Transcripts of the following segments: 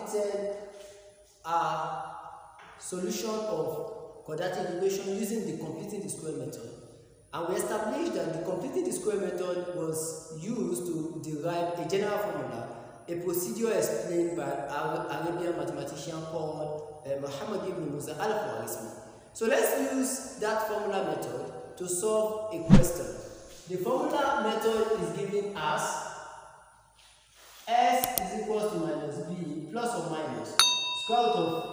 completed a solution of quadratic equation using the completing the square method, and we established that the completing the square method was used to derive a general formula, a procedure explained by an Arabian mathematician called Muhammad ibn Musa al-Khwarizmi. So let's use that formula method to solve a question. The formula method is given as s is equals to minus b plus or minus square root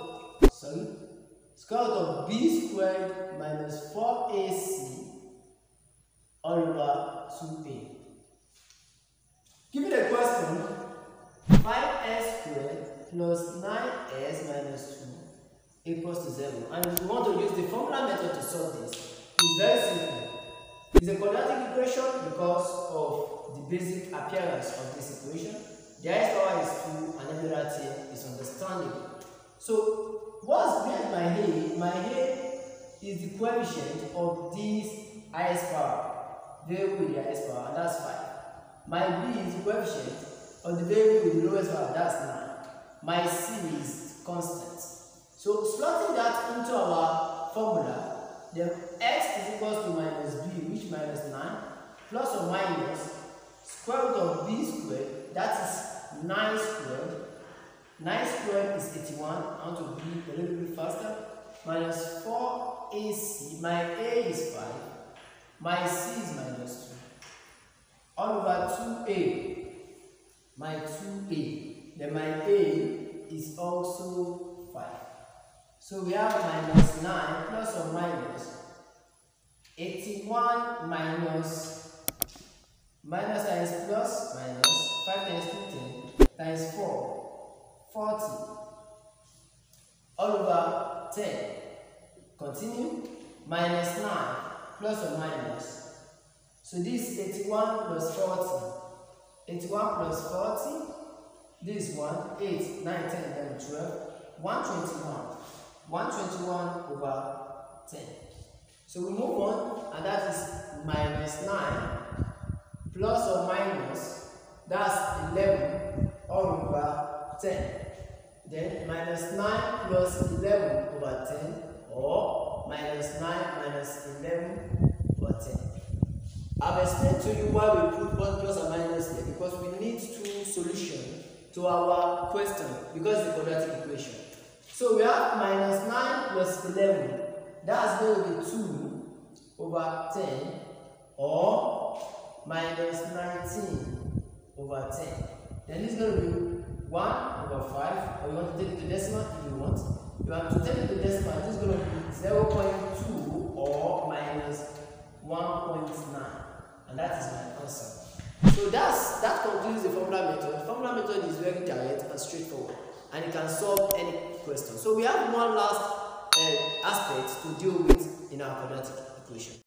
of b squared minus 4ac all over 2a. Given the question, 5s squared plus 9s minus 2 equals to 0, and we want to use the formula method to solve this. It's very simple. It's a quadratic equation because of the basic appearance of this equation. The highest power is 2 and every other thing is understandable. So what's behind my a? My a is the coefficient of this highest power, variable with the highest power, and that's 5. My b is the coefficient of the variable with the lowest power, that's 9. My c is constant. So slotting that into our formula, then x is equals to minus b, which minus 9, plus or minus square root of b squared, that is 9 squared. 9 squared is 81. I want to be a little bit faster. Minus 4ac. My a is 5. My c is minus 2. All over 2a. My 2a. Then my a is also 5. So we have minus 9 plus or minus 81 minus times plus minus 5 times 2 10 times 4 40 all over 10. Continue. Minus 9 plus or minus. So this is 81 plus 40. 81 plus 40. This one 8, 9, 10, 11, 12. 121. 121 over 10. So we move on, and that is minus 9 plus or minus, that's 11 all over 10. Then minus 9 plus 11 over 10, or minus 9 minus 11 over 10. I've explained to you why we put both plus and minus here, because we need two solutions to our question, because it's a quadratic equation. So we have minus 9 plus 11, that's going to be 2 over 10, or minus 19 over 10. Then this is going to be 1 over 5, or you want to take it to decimal if you want. If you want to take it to decimal, this is going to be 0.2 or minus 1.9, and that is my answer. So that concludes the formula method. The formula method is very direct and straightforward, and it can solve any question. So we have one last aspect to deal with in our quadratic equation.